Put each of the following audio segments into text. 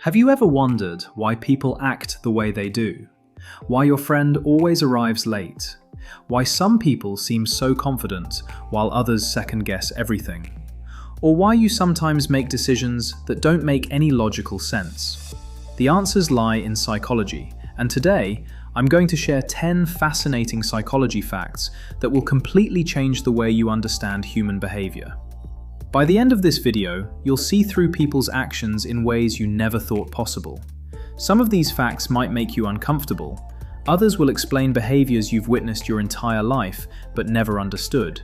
Have you ever wondered why people act the way they do? Why your friend always arrives late? Why some people seem so confident while others second-guess everything? Or why you sometimes make decisions that don't make any logical sense? The answers lie in psychology, and today I'm going to share 10 fascinating psychology facts that will completely change the way you understand human behavior. By the end of this video, you'll see through people's actions in ways you never thought possible. Some of these facts might make you uncomfortable. Others will explain behaviors you've witnessed your entire life but never understood.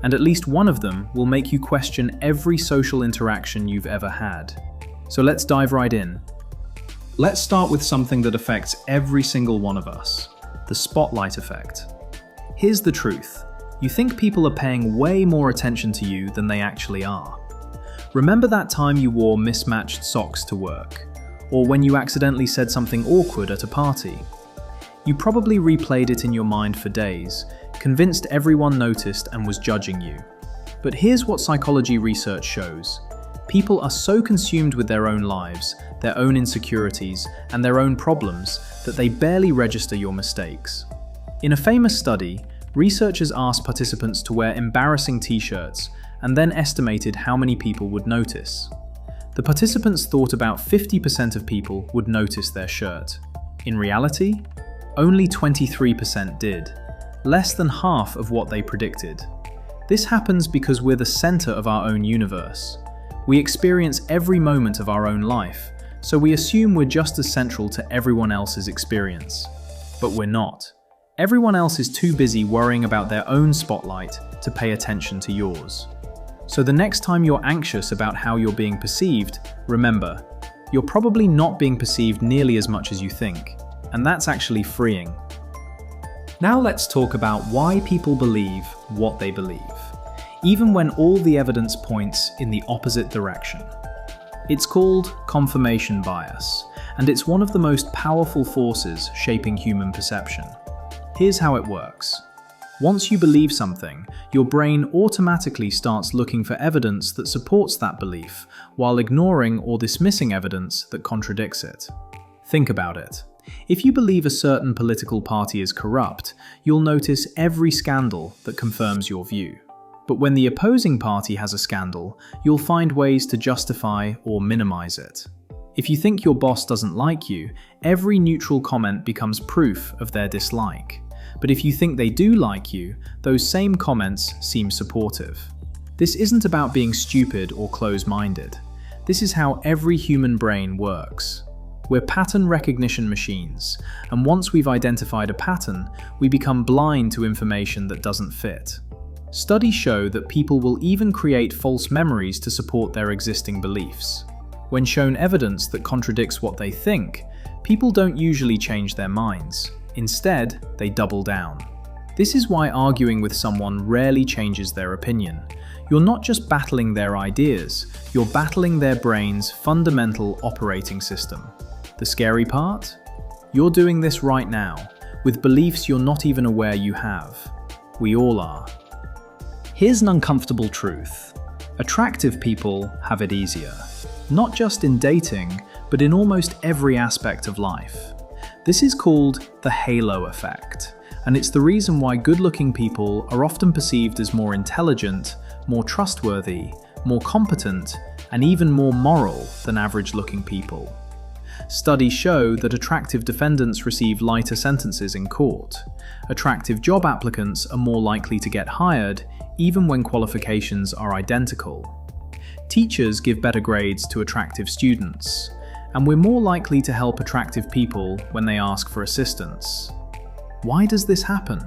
And at least one of them will make you question every social interaction you've ever had. So let's dive right in. Let's start with something that affects every single one of us: the spotlight effect. Here's the truth. You think people are paying way more attention to you than they actually are. Remember that time you wore mismatched socks to work? Or when you accidentally said something awkward at a party? You probably replayed it in your mind for days, convinced everyone noticed and was judging you. But here's what psychology research shows. People are so consumed with their own lives, their own insecurities, and their own problems that they barely register your mistakes. In a famous study, researchers asked participants to wear embarrassing t-shirts and then estimated how many people would notice. The participants thought about 50% of people would notice their shirt. In reality, only 23% did, less than half of what they predicted. This happens because we're the center of our own universe. We experience every moment of our own life, so we assume we're just as central to everyone else's experience. But we're not. Everyone else is too busy worrying about their own spotlight to pay attention to yours. So the next time you're anxious about how you're being perceived, remember, you're probably not being perceived nearly as much as you think, and that's actually freeing. Now let's talk about why people believe what they believe, even when all the evidence points in the opposite direction. It's called confirmation bias, and it's one of the most powerful forces shaping human perception. Here's how it works. Once you believe something, your brain automatically starts looking for evidence that supports that belief, while ignoring or dismissing evidence that contradicts it. Think about it. If you believe a certain political party is corrupt, you'll notice every scandal that confirms your view. But when the opposing party has a scandal, you'll find ways to justify or minimize it. If you think your boss doesn't like you, every neutral comment becomes proof of their dislike. But if you think they do like you, those same comments seem supportive. This isn't about being stupid or close-minded. This is how every human brain works. We're pattern recognition machines, and once we've identified a pattern, we become blind to information that doesn't fit. Studies show that people will even create false memories to support their existing beliefs. When shown evidence that contradicts what they think, people don't usually change their minds. Instead, they double down. This is why arguing with someone rarely changes their opinion. You're not just battling their ideas, you're battling their brain's fundamental operating system. The scary part? You're doing this right now, with beliefs you're not even aware you have. We all are. Here's an uncomfortable truth. Attractive people have it easier. Not just in dating, but in almost every aspect of life. This is called the halo effect, and it's the reason why good-looking people are often perceived as more intelligent, more trustworthy, more competent, and even more moral than average-looking people. Studies show that attractive defendants receive lighter sentences in court. Attractive job applicants are more likely to get hired, even when qualifications are identical. Teachers give better grades to attractive students, and we're more likely to help attractive people when they ask for assistance. Why does this happen?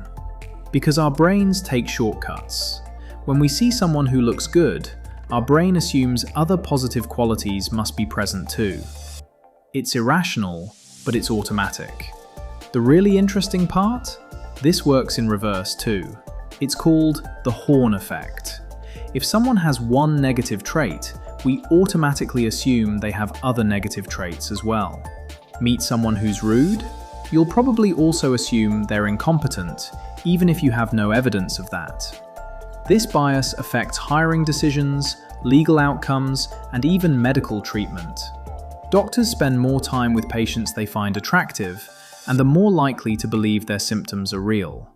Because our brains take shortcuts. When we see someone who looks good, our brain assumes other positive qualities must be present too. It's irrational, but it's automatic. The really interesting part? This works in reverse too. It's called the horn effect. If someone has one negative trait, we automatically assume they have other negative traits as well. Meet someone who's rude? You'll probably also assume they're incompetent, even if you have no evidence of that. This bias affects hiring decisions, legal outcomes, and even medical treatment. Doctors spend more time with patients they find attractive, and are more likely to believe their symptoms are real.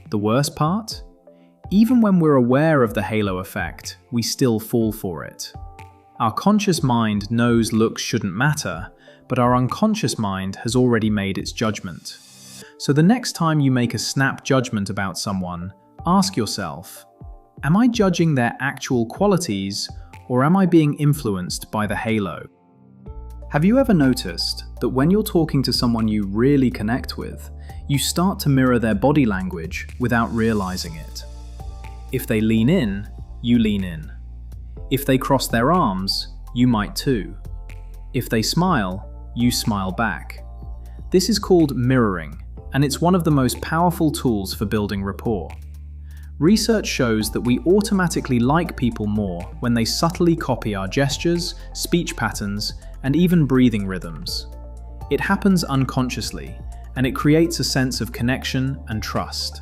The worst part? Even when we're aware of the halo effect, we still fall for it. Our conscious mind knows looks shouldn't matter, but our unconscious mind has already made its judgment. So the next time you make a snap judgment about someone, ask yourself, am I judging their actual qualities, or am I being influenced by the halo? Have you ever noticed that when you're talking to someone you really connect with, you start to mirror their body language without realizing it? If they lean in, you lean in. If they cross their arms, you might too. If they smile, you smile back. This is called mirroring, and it's one of the most powerful tools for building rapport. Research shows that we automatically like people more when they subtly copy our gestures, speech patterns, and even breathing rhythms. It happens unconsciously, and it creates a sense of connection and trust.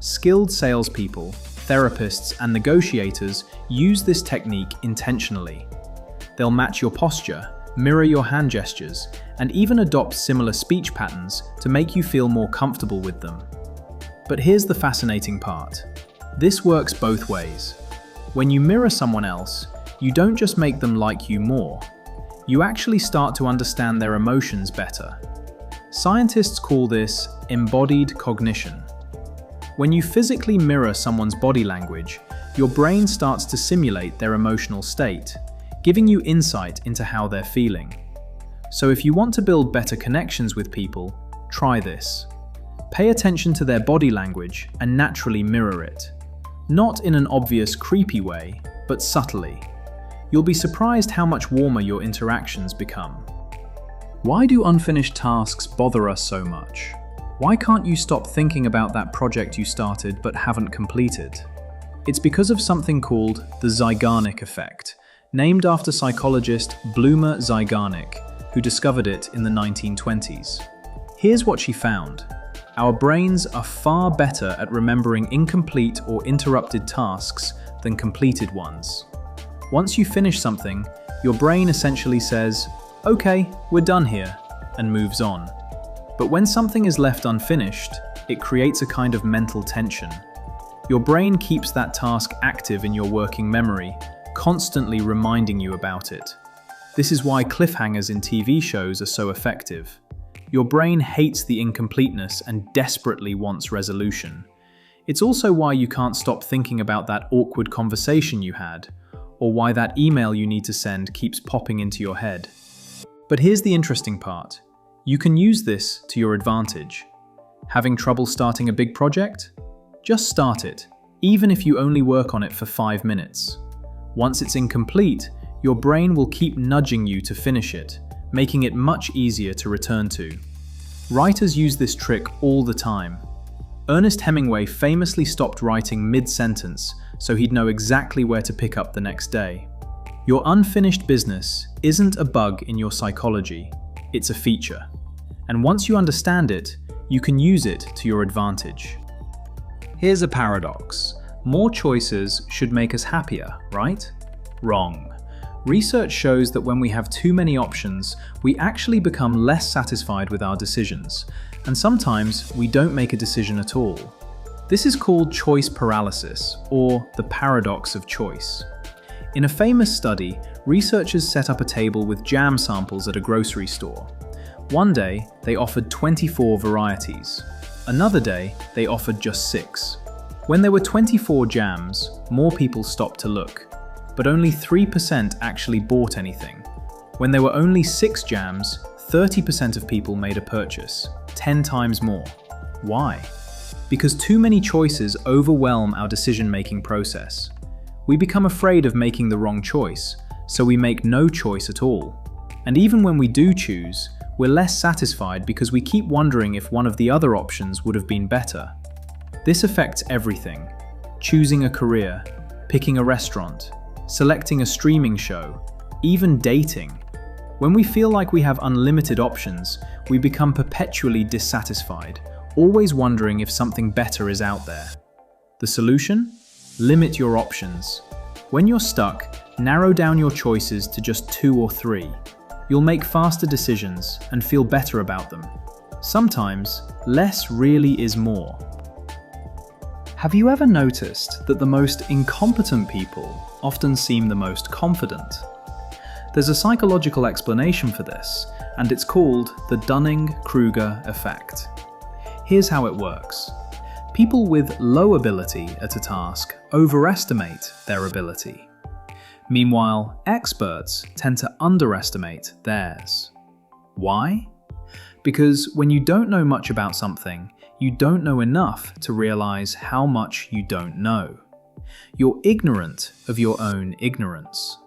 Skilled salespeople, therapists, and negotiators use this technique intentionally. They'll match your posture, mirror your hand gestures, and even adopt similar speech patterns to make you feel more comfortable with them. But here's the fascinating part. This works both ways. When you mirror someone else, you don't just make them like you more. You actually start to understand their emotions better. Scientists call this embodied cognition. When you physically mirror someone's body language, your brain starts to simulate their emotional state, giving you insight into how they're feeling. So if you want to build better connections with people, try this. Pay attention to their body language and naturally mirror it. Not in an obvious, creepy way, but subtly. You'll be surprised how much warmer your interactions become. Why do unfinished tasks bother us so much? Why can't you stop thinking about that project you started but haven't completed? It's because of something called the Zeigarnik Effect, named after psychologist Bluma Zeigarnik, who discovered it in the 1920s. Here's what she found. Our brains are far better at remembering incomplete or interrupted tasks than completed ones. Once you finish something, your brain essentially says, "Okay, we're done here," and moves on. But when something is left unfinished, it creates a kind of mental tension. Your brain keeps that task active in your working memory, constantly reminding you about it. This is why cliffhangers in TV shows are so effective. Your brain hates the incompleteness and desperately wants resolution. It's also why you can't stop thinking about that awkward conversation you had, or why that email you need to send keeps popping into your head. But here's the interesting part. You can use this to your advantage. Having trouble starting a big project? Just start it, even if you only work on it for 5 minutes. Once it's incomplete, your brain will keep nudging you to finish it, making it much easier to return to. Writers use this trick all the time. Ernest Hemingway famously stopped writing mid-sentence so he'd know exactly where to pick up the next day. Your unfinished business isn't a bug in your psychology, it's a feature. And once you understand it, you can use it to your advantage. Here's a paradox. More choices should make us happier, right? Wrong. Research shows that when we have too many options, we actually become less satisfied with our decisions, and sometimes we don't make a decision at all. This is called choice paralysis, or the paradox of choice. In a famous study, researchers set up a table with jam samples at a grocery store. One day, they offered 24 varieties. Another day, they offered just 6. When there were 24 jams, more people stopped to look, but only 3% actually bought anything. When there were only 6 jams, 30% of people made a purchase, 10 times more. Why? Because too many choices overwhelm our decision-making process. We become afraid of making the wrong choice, so we make no choice at all. And even when we do choose, we're less satisfied because we keep wondering if one of the other options would have been better. This affects everything: choosing a career, picking a restaurant, selecting a streaming show, even dating. When we feel like we have unlimited options, we become perpetually dissatisfied, always wondering if something better is out there. The solution? Limit your options. When you're stuck, narrow down your choices to just 2 or 3. You'll make faster decisions and feel better about them. Sometimes, less really is more. Have you ever noticed that the most incompetent people often seem the most confident? There's a psychological explanation for this, and it's called the Dunning-Kruger Effect. Here's how it works. People with low ability at a task overestimate their ability. Meanwhile, experts tend to underestimate theirs. Why? Because when you don't know much about something, you don't know enough to realize how much you don't know. You're ignorant of your own ignorance.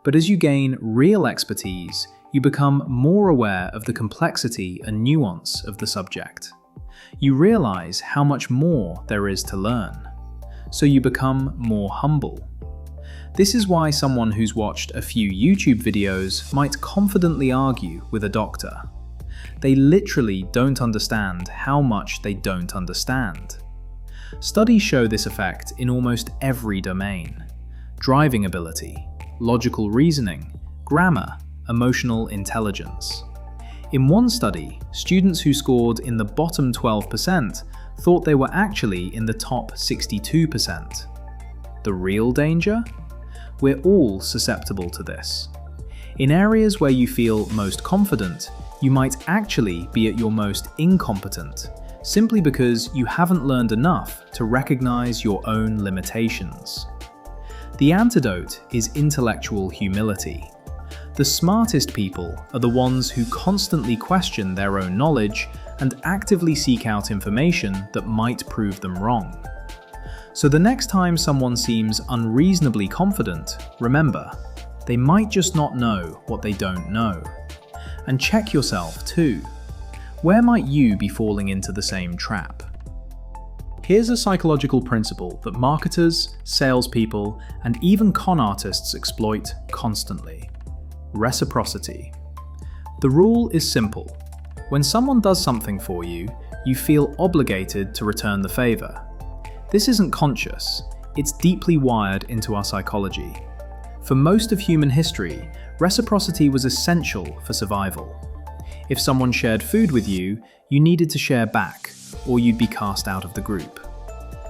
But as you gain real expertise, you become more aware of the complexity and nuance of the subject. You realize how much more there is to learn. So you become more humble. This is why someone who's watched a few YouTube videos might confidently argue with a doctor. They literally don't understand how much they don't understand. Studies show this effect in almost every domain: driving ability, logical reasoning, grammar, emotional intelligence. In one study, students who scored in the bottom 12% thought they were actually in the top 62%. The real danger? We're all susceptible to this. In areas where you feel most confident, you might actually be at your most incompetent, simply because you haven't learned enough to recognize your own limitations. The antidote is intellectual humility. The smartest people are the ones who constantly question their own knowledge and actively seek out information that might prove them wrong. So the next time someone seems unreasonably confident, remember, they might just not know what they don't know. And check yourself too. Where might you be falling into the same trap? Here's a psychological principle that marketers, salespeople, and even con artists exploit constantly: reciprocity. The rule is simple. When someone does something for you, you feel obligated to return the favor. This isn't conscious, it's deeply wired into our psychology. For most of human history, reciprocity was essential for survival. If someone shared food with you, you needed to share back, or you'd be cast out of the group.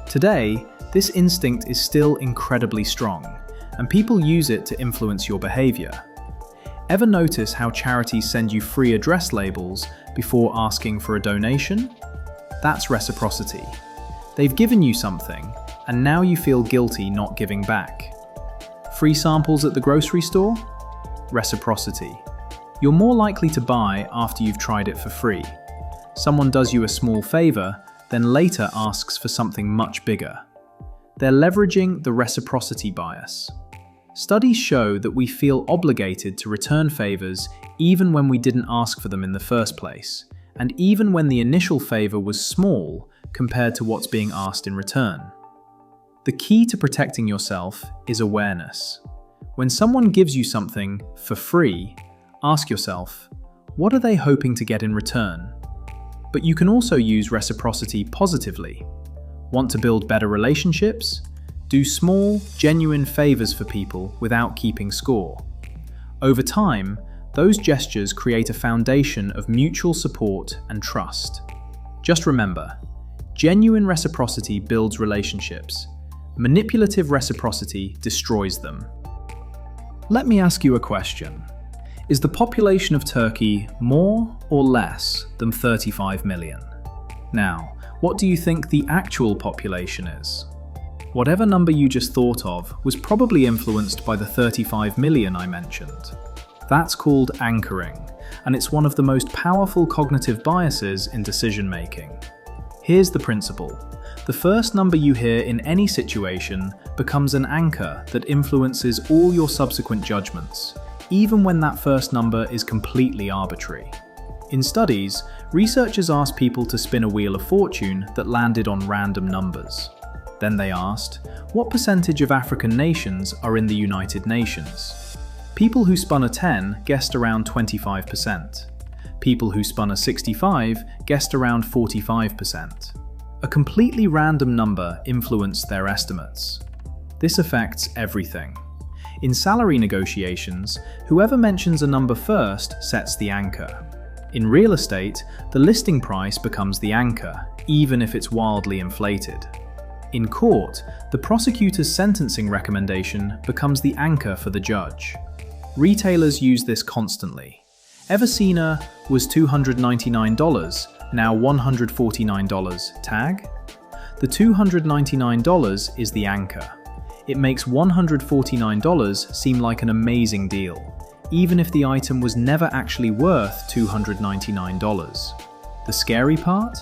Today, this instinct is still incredibly strong, and people use it to influence your behavior. Ever notice how charities send you free address labels before asking for a donation? That's reciprocity. They've given you something, and now you feel guilty not giving back. Free samples at the grocery store? Reciprocity. You're more likely to buy after you've tried it for free. Someone does you a small favor, then later asks for something much bigger. They're leveraging the reciprocity bias. Studies show that we feel obligated to return favors even when we didn't ask for them in the first place, and even when the initial favor was small compared to what's being asked in return. The key to protecting yourself is awareness. When someone gives you something for free, ask yourself, what are they hoping to get in return? But you can also use reciprocity positively. Want to build better relationships? Do small, genuine favors for people without keeping score. Over time, those gestures create a foundation of mutual support and trust. Just remember, genuine reciprocity builds relationships. Manipulative reciprocity destroys them. Let me ask you a question. Is the population of Turkey more or less than 35 million? Now, what do you think the actual population is? Whatever number you just thought of was probably influenced by the 35 million I mentioned. That's called anchoring, and it's one of the most powerful cognitive biases in decision-making. Here's the principle. The first number you hear in any situation becomes an anchor that influences all your subsequent judgments, even when that first number is completely arbitrary. In studies, researchers asked people to spin a wheel of fortune that landed on random numbers. Then they asked, what percentage of African nations are in the United Nations? People who spun a 10 guessed around 25%. People who spun a 65 guessed around 45%. A completely random number influenced their estimates. This affects everything. In salary negotiations, whoever mentions a number first sets the anchor. In real estate, the listing price becomes the anchor, even if it's wildly inflated. In court, the prosecutor's sentencing recommendation becomes the anchor for the judge. Retailers use this constantly. Ever seen a "was $299, now $149" tag? The $299 is the anchor. It makes $149 seem like an amazing deal, even if the item was never actually worth $299. The scary part?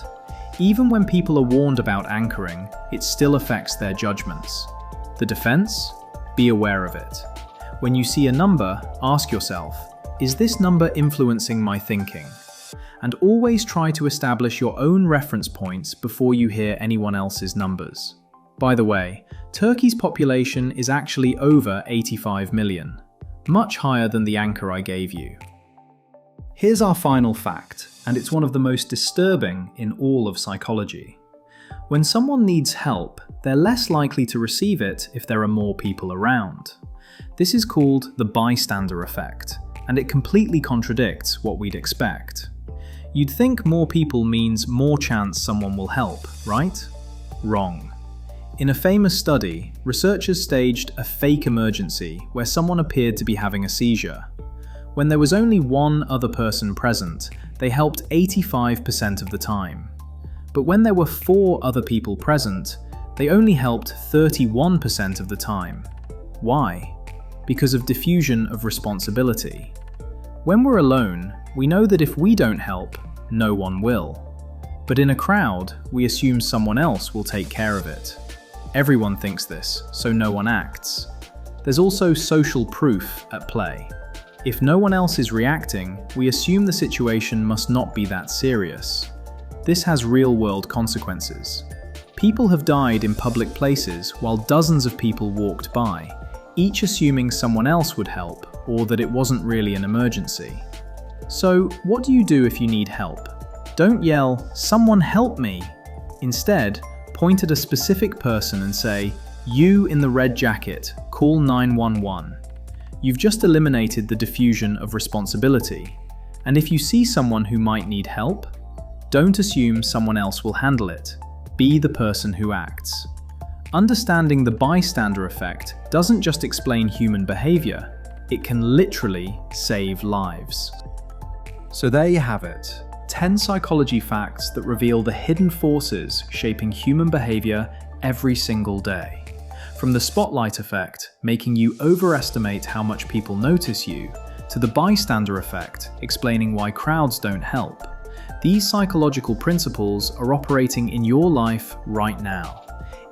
Even when people are warned about anchoring, it still affects their judgments. The defense? Be aware of it. When you see a number, ask yourself, is this number influencing my thinking? And always try to establish your own reference points before you hear anyone else's numbers. By the way, Turkey's population is actually over 85 million, much higher than the anchor I gave you. Here's our final fact, and it's one of the most disturbing in all of psychology. When someone needs help, they're less likely to receive it if there are more people around. This is called the bystander effect, and it completely contradicts what we'd expect. You'd think more people means more chance someone will help, right? Wrong. In a famous study, researchers staged a fake emergency where someone appeared to be having a seizure. When there was only one other person present, they helped 85% of the time. But when there were 4 other people present, they only helped 31% of the time. Why? Because of diffusion of responsibility. When we're alone, we know that if we don't help, no one will. But in a crowd, we assume someone else will take care of it. Everyone thinks this, so no one acts. There's also social proof at play. If no one else is reacting, we assume the situation must not be that serious. This has real-world consequences. People have died in public places while dozens of people walked by, each assuming someone else would help or that it wasn't really an emergency. So, what do you do if you need help? Don't yell, "Someone help me!" Instead, point at a specific person and say, "You in the red jacket, call 911. You've just eliminated the diffusion of responsibility. And if you see someone who might need help, don't assume someone else will handle it. Be the person who acts. Understanding the bystander effect doesn't just explain human behavior, it can literally save lives. So there you have it. 10 psychology facts that reveal the hidden forces shaping human behavior every single day. From the spotlight effect, making you overestimate how much people notice you, to the bystander effect, explaining why crowds don't help. These psychological principles are operating in your life right now,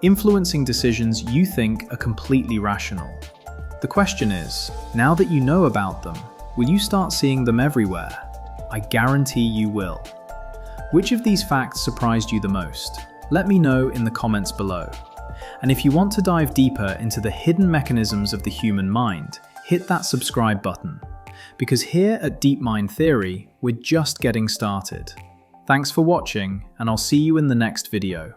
influencing decisions you think are completely rational. The question is, now that you know about them, will you start seeing them everywhere? I guarantee you will. Which of these facts surprised you the most? Let me know in the comments below. And if you want to dive deeper into the hidden mechanisms of the human mind, hit that subscribe button. Because here at Deep Mind Theory, we're just getting started. Thanks for watching, and I'll see you in the next video.